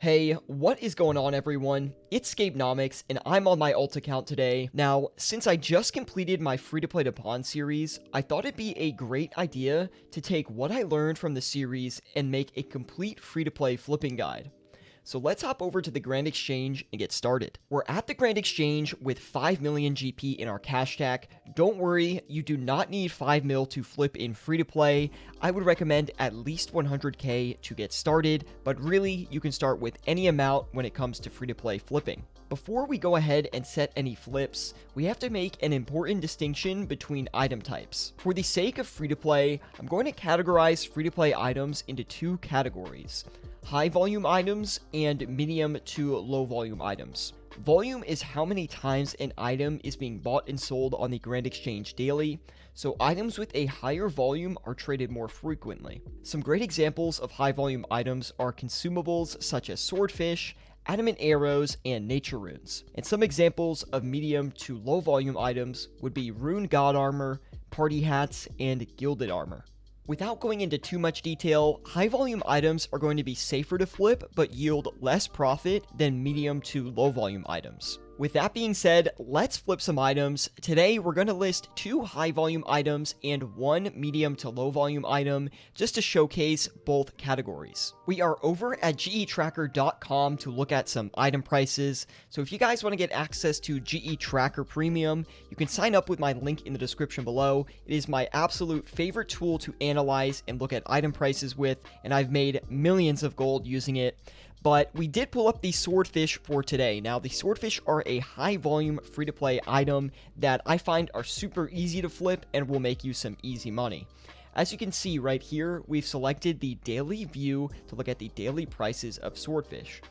Hey, what is going on everyone? It's Scapenomics and I'm on my alt account today. Now, since I just completed my free-to-play to pawn series, I thought it'd be a great idea to take what I learned from the series and make a complete free-to-play flipping guide. So let's hop over to the Grand Exchange and get started. We're at the Grand Exchange with 5 million GP in our cash stack. Don't worry, you do not need 5 mil to flip in free to play. I would recommend at least 100k to get started, but really you can start with any amount when it comes to free to play flipping. Before we go ahead and set any flips, we have to make an important distinction between item types. For the sake of free to play, I'm going to categorize free to play items into two categories: high volume items and medium to low volume items. Volume is how many times an item is being bought and sold on the Grand Exchange daily, so items with a higher volume are traded more frequently. Some great examples of high volume items are consumables such as Swordfish, adamant arrows, and nature runes. And some examples of medium to low volume items would be rune god armor, party hats, and gilded armor. Without going into too much detail, high volume items are going to be safer to flip but yield less profit than medium to low volume items. With that being said, let's flip some items. Today, we're going to list 2 high volume items and 1 medium to low volume item just to showcase both categories. We are over at getracker.com to look at some item prices. So if you guys want to get access to GE Tracker Premium, you can sign up with my link in the description below. It is my absolute favorite tool to analyze and look at item prices with, and I've made millions of gold using it. But we did pull up the Swordfish for today. Now, the Swordfish are a high volume free-to-play item that I find are super easy to flip and will make you some easy money. As you can see right here, we've selected the daily view to look at the daily prices of Swordfish.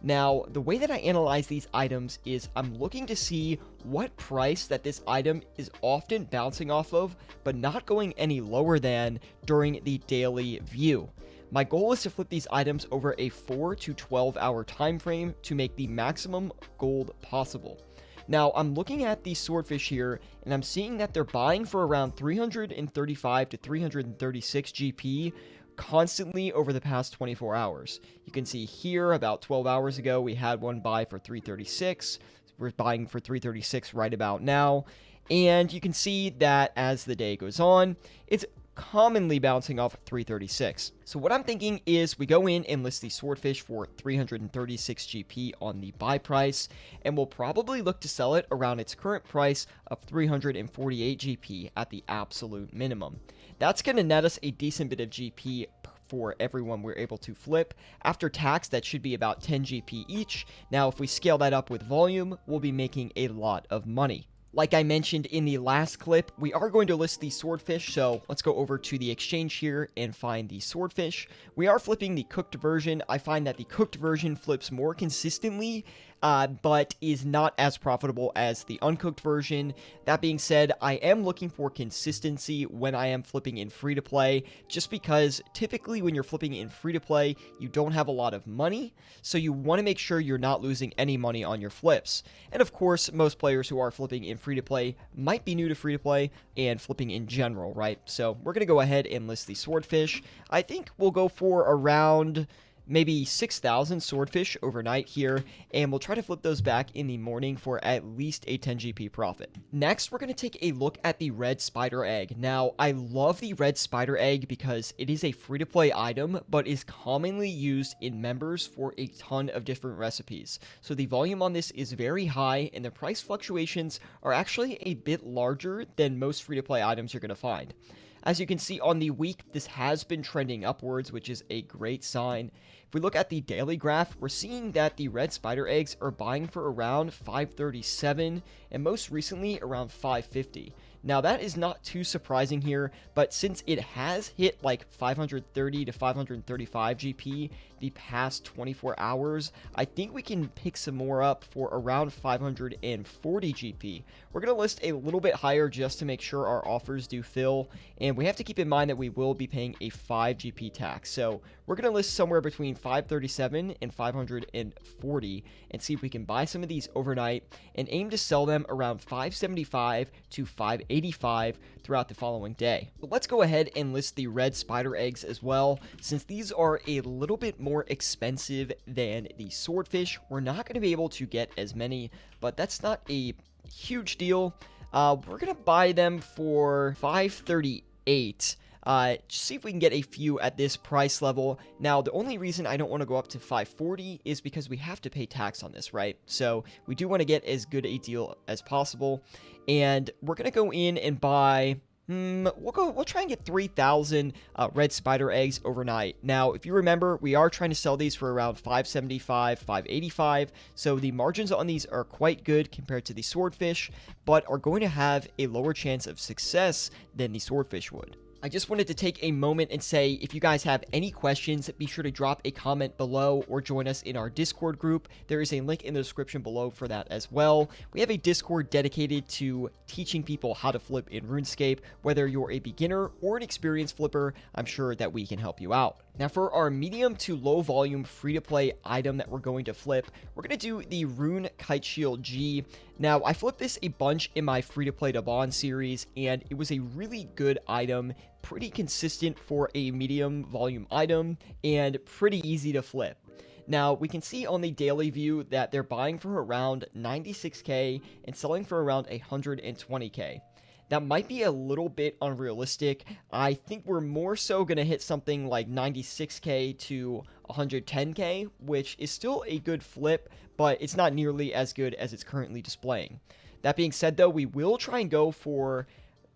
Now, the way that I analyze these items is I'm looking to see what price that this item is often bouncing off of, but not going any lower than during the daily view. My goal is to flip these items over a 4 to 12 hour time frame to make the maximum gold possible. Now, I'm looking at the Swordfish here, and I'm seeing that they're buying for around 335 to 336 GP constantly over the past 24 hours. You can see here, about 12 hours ago, we had one buy for 336. We're buying for 336 right about now. And you can see that as the day goes on, it's commonly bouncing off 336. So what I'm thinking is we go in and list the Swordfish for 336 GP on the buy price, and we'll probably look to sell it around its current price of 348 GP at the absolute minimum. That's going to net us a decent bit of GP for everyone we're able to flip. After tax, that should be about 10 GP each. Now, if we scale that up with volume, we'll be making a lot of money. Like I mentioned in the last clip, we are going to list the Swordfish, so let's go over to the exchange here and find the Swordfish. We are flipping the cooked version. I find that the cooked version flips more consistently, but is not as profitable as the uncooked version. That being said, I am looking for consistency when I am flipping in free-to-play, just because typically when you're flipping in free-to-play, you don't have a lot of money, so you want to make sure you're not losing any money on your flips. And of course, most players who are flipping in free-to-play might be new to free-to-play and flipping in general, right? So we're going to go ahead and list the Swordfish. I think we'll go for around maybe 6,000 Swordfish overnight here, and we'll try to flip those back in the morning for at least a 10 GP profit. Next, we're going to take a look at the red spider egg. Now, I love the red spider egg because it is a free-to-play item, but is commonly used in members for a ton of different recipes. So the volume on this is very high, and the price fluctuations are actually a bit larger than most free-to-play items you're going to find. As you can see on the week, this has been trending upwards, which is a great sign. If we look at the daily graph, we're seeing that the red spider eggs are buying for around 537 and most recently around 550. Now, that is not too surprising here, but since it has hit like 530 to 535 GP the past 24 hours, I think we can pick some more up for around 540 GP. We're going to list a little bit higher just to make sure our offers do fill, and we have to keep in mind that we will be paying a 5 GP tax. So we're going to list somewhere between 537 and 540 and see if we can buy some of these overnight and aim to sell them around 575 to 585 throughout the following day. But let's go ahead and list the red spider eggs as well. Since these are a little bit more expensive than the swordfish, we're not going to be able to get as many, but that's not a huge deal. We're going to buy them for 538. See if we can get a few at this price level. Now, the only reason I don't want to go up to 540 is because we have to pay tax on this, right? So we do want to get as good a deal as possible. And we're going to go in and buy... We'll try and get 3,000 red spider eggs overnight. Now, if you remember, we are trying to sell these for around 575, 585. So the margins on these are quite good compared to the swordfish, but are going to have a lower chance of success than the swordfish would. I just wanted to take a moment and say, if you guys have any questions, be sure to drop a comment below or join us in our Discord group. There is a link in the description below for that as well. We have a Discord dedicated to teaching people how to flip in RuneScape. Whether you're a beginner or an experienced flipper, I'm sure that we can help you out. Now, for our medium to low volume free-to-play item that we're going to flip, we're going to do the Rune Kite Shield G. Now, I flipped this a bunch in my free-to-play to bond series, and it was a really good item, pretty consistent for a medium volume item, and pretty easy to flip. Now, we can see on the daily view that they're buying for around 96k and selling for around 120k. That might be a little bit unrealistic. I think we're more so going to hit something like 96k to 110k, which is still a good flip, but it's not nearly as good as it's currently displaying. That being said, though, we will try and go for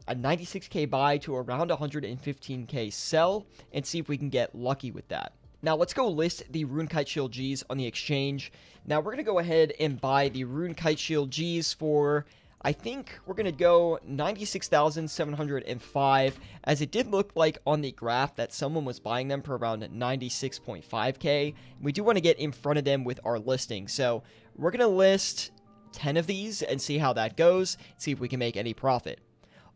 a 96k buy to around 115k sell and see if we can get lucky with that. Now, let's go list the Rune Kite Shield Gs on the exchange. Now, we're going to go ahead and buy the Rune Kite Shield Gs for... I think we're going to go 96,705, as it did look like on the graph that someone was buying them for around 96.5k. We do want to get in front of them with our listing, so we're going to list 10 of these and see how that goes, see if we can make any profit.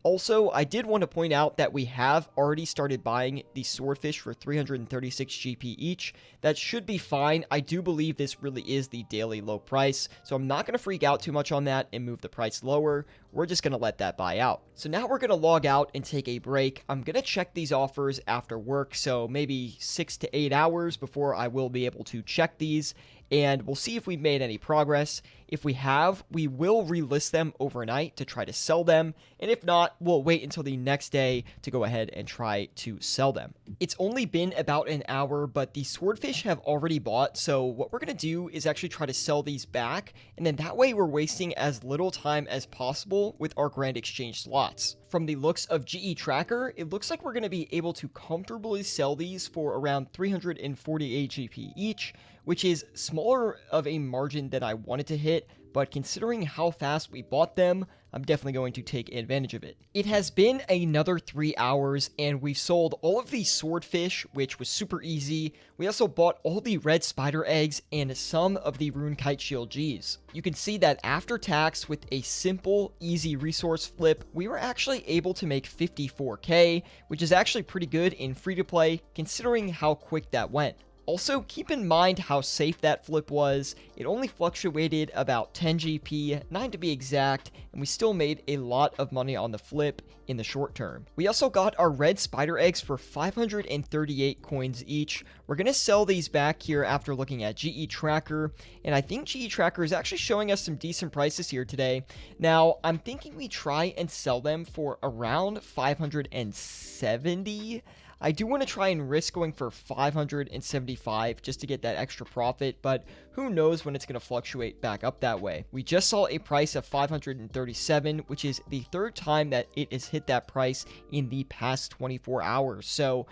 Also, I did want to point out that we have already started buying the swordfish for 336 GP each. That should be fine. I do believe this really is the daily low price, so I'm not going to freak out too much on that and move the price lower. We're just going to let that buy out. So now we're going to log out and take a break. I'm going to check these offers after work, so maybe 6 to 8 hours before I will be able to check these, and we'll see if we've made any progress. If we have, we will relist them overnight to try to sell them, and if not, we'll wait until the next day to go ahead and try to sell them. It's only been about an hour, but the swordfish have already bought, so what we're going to do is actually try to sell these back, and then that way we're wasting as little time as possible with our grand exchange slots. From the looks of GE Tracker, it looks like we're going to be able to comfortably sell these for around 348 GP each, which is smaller of a margin than I wanted to hit, but considering how fast we bought them, I'm definitely going to take advantage of it. It has been another 3 hours, and we've sold all of the swordfish, which was super easy. We also bought all the red spider eggs and some of the Rune Kite Shield Gs. You can see that after tax, with a simple, easy resource flip, we were actually able to make 54k, which is actually pretty good in free-to-play, considering how quick that went. Also, keep in mind how safe that flip was. It only fluctuated about 10 GP, 9 to be exact, and we still made a lot of money on the flip in the short term. We also got our red spider eggs for 538 coins each. We're going to sell these back here after looking at GE Tracker, and I think GE Tracker is actually showing us some decent prices here today. Now, I'm thinking we try and sell them for around 570. I do want to try and risk going for 575 just to get that extra profit, but who knows when it's going to fluctuate back up that way. We just saw a price of 537, which is the third time that it has hit that price in the past 24 hours. So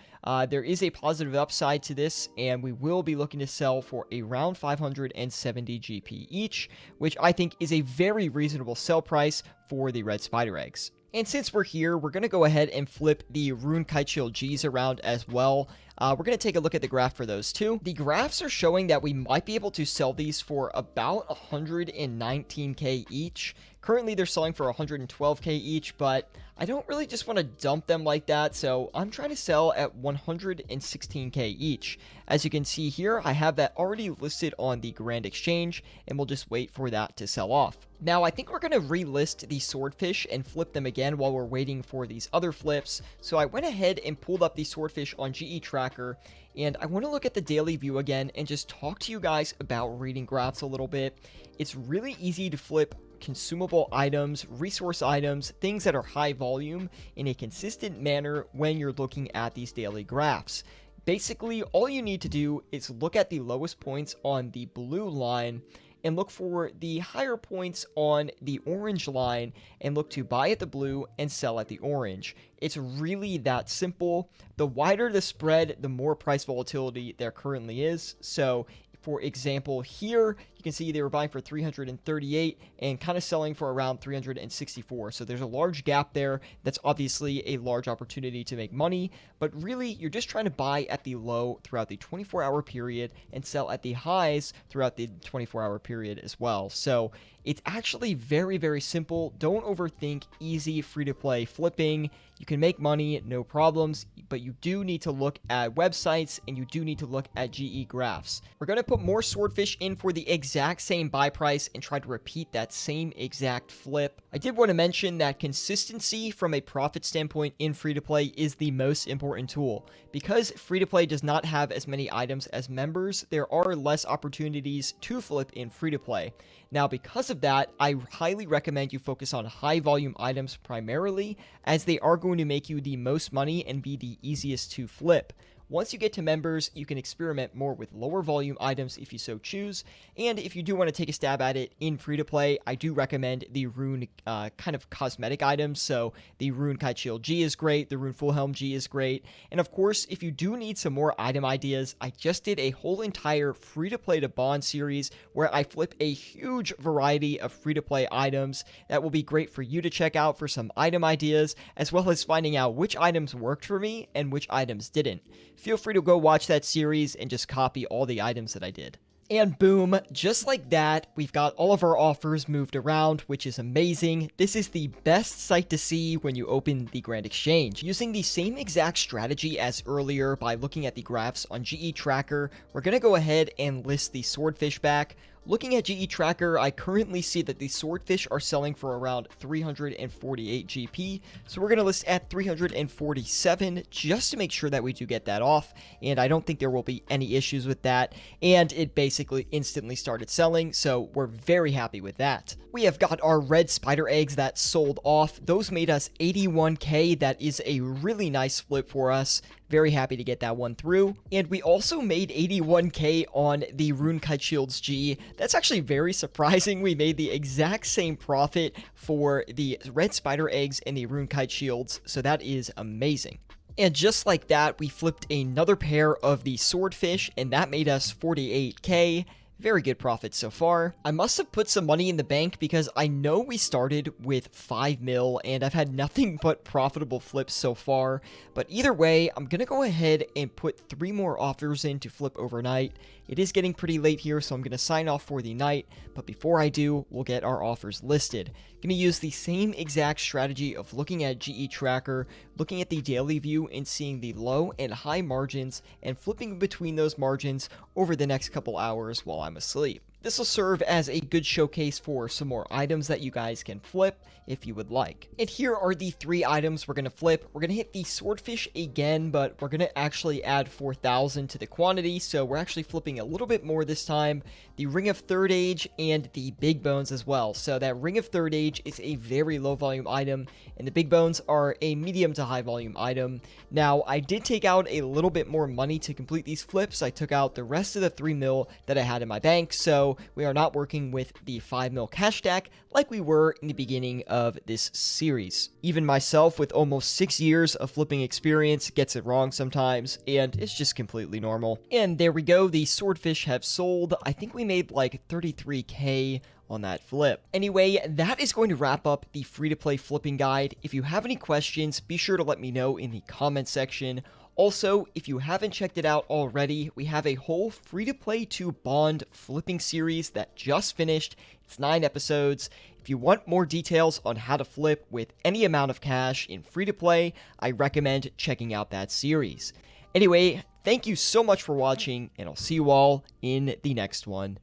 there is a positive upside to this, and we will be looking to sell for around 570 GP each, which I think is a very reasonable sell price for the red spider eggs. And since we're here, we're going to go ahead and flip the Rune Kite Shield Gs around as well. We're going to take a look at the graph for those too. The graphs are showing that we might be able to sell these for about 119k each. Currently, they're selling for 112k each, but I don't really just want to dump them like that, so I'm trying to sell at 116k each. As you can see here, I have that already listed on the Grand Exchange, and we'll just wait for that to sell off. Now, I think we're going to relist the Swordfish and flip them again while we're waiting for these other flips. So I went ahead and pulled up the Swordfish on GE Tracker, and I want to look at the daily view again and just talk to you guys about reading graphs a little bit. It's really easy to flip consumable items, resource items, things that are high volume in a consistent manner when you're looking at these daily graphs. Basically, all you need to do is look at the lowest points on the blue line and look for the higher points on the orange line and look to buy at the blue and sell at the orange. It's really that simple. The wider the spread, the more price volatility there currently is. So for example, here you can see they were buying for 338 and kind of selling for around 364. So there's a large gap there. That's obviously a large opportunity to make money, but really you're just trying to buy at the low throughout the 24-hour period and sell at the highs throughout the 24-hour period as well. So it's actually very, very simple. Don't overthink easy free-to-play flipping. You can make money, no problems, but you do need to look at websites and you do need to look at GE graphs. We're going to put more Swordfish in for the exact same buy price and try to repeat that same exact flip. I did want to mention that consistency from a profit standpoint in free-to-play is the most important tool. Because free-to-play does not have as many items as members, there are less opportunities to flip in free-to-play. Now, because of that, I highly recommend you focus on high volume items primarily, as they are going to make you the most money and be the easiest to flip. Once you get to members, you can experiment more with lower volume items if you so choose, and if you do want to take a stab at it in free-to-play, I do recommend the Rune kind of cosmetic items. So the Rune Kite Shield G is great, the Rune Full Helm G is great, and of course, if you do need some more item ideas, I just did a whole entire free-to-play to bond series where I flip a huge variety of free-to-play items that will be great for you to check out for some item ideas, as well as finding out which items worked for me and which items didn't. Feel free to go watch that series and just copy all the items that I did. And boom, just like that, we've got all of our offers moved around, which is amazing. This is the best sight to see when you open the Grand Exchange. Using the same exact strategy as earlier by looking at the graphs on GE Tracker, we're going to go ahead and list the Swordfish back. Looking at GE Tracker, I currently see that the Swordfish are selling for around 348 GP, so we're going to list at 347 just to make sure that we do get that off, and I don't think there will be any issues with that, and it basically instantly started selling, so we're very happy with that. We have got our red spider eggs that sold off. Those made us 81k. That is a really nice flip for us. Very happy to get that one through. And we also made 81k on the Rune Kite Shields G. That's actually very surprising. We made the exact same profit for the red spider eggs and the Rune Kite Shields, so that is amazing. And just like that, we flipped another pair of the Swordfish, and that made us 48k. Very good profit so far. I must have put some money in the bank because I know we started with 5 mil and I've had nothing but profitable flips so far. But either way, I'm going to go ahead and put 3 more offers in to flip overnight. It is getting pretty late here, so I'm going to sign off for the night. But before I do, we'll get our offers listed. Going to use the same exact strategy of looking at GE Tracker, looking at the daily view and seeing the low and high margins and flipping between those margins over the next couple hours while I'm asleep. This will serve as a good showcase for some more items that you guys can flip if you would like. And here are the 3 items we're going to flip. We're going to hit the Swordfish again, but we're going to actually add 4,000 to the quantity, so we're actually flipping a little bit more this time. The Ring of Third Age and the Big Bones as well. So that Ring of Third Age is a very low volume item, and the Big Bones are a medium to high volume item. Now, I did take out a little bit more money to complete these flips. I took out the rest of the 3 mil that I had in my bank, so we are not working with the 5 mil cash stack like we were in the beginning of this series. Even myself with almost 6 years of flipping experience gets it wrong sometimes, and it's just completely normal. And there we go, the Swordfish have sold. I think we made like 33k on that flip. Anyway, that is going to wrap up the free-to-play flipping guide. If you have any questions, be sure to let me know in the comment section. Also, if you haven't checked it out already, we have a whole free-to-play to bond flipping series that just finished. It's 9 episodes. If you want more details on how to flip with any amount of cash in free-to-play, I recommend checking out that series. Anyway, thank you so much for watching, and I'll see you all in the next one.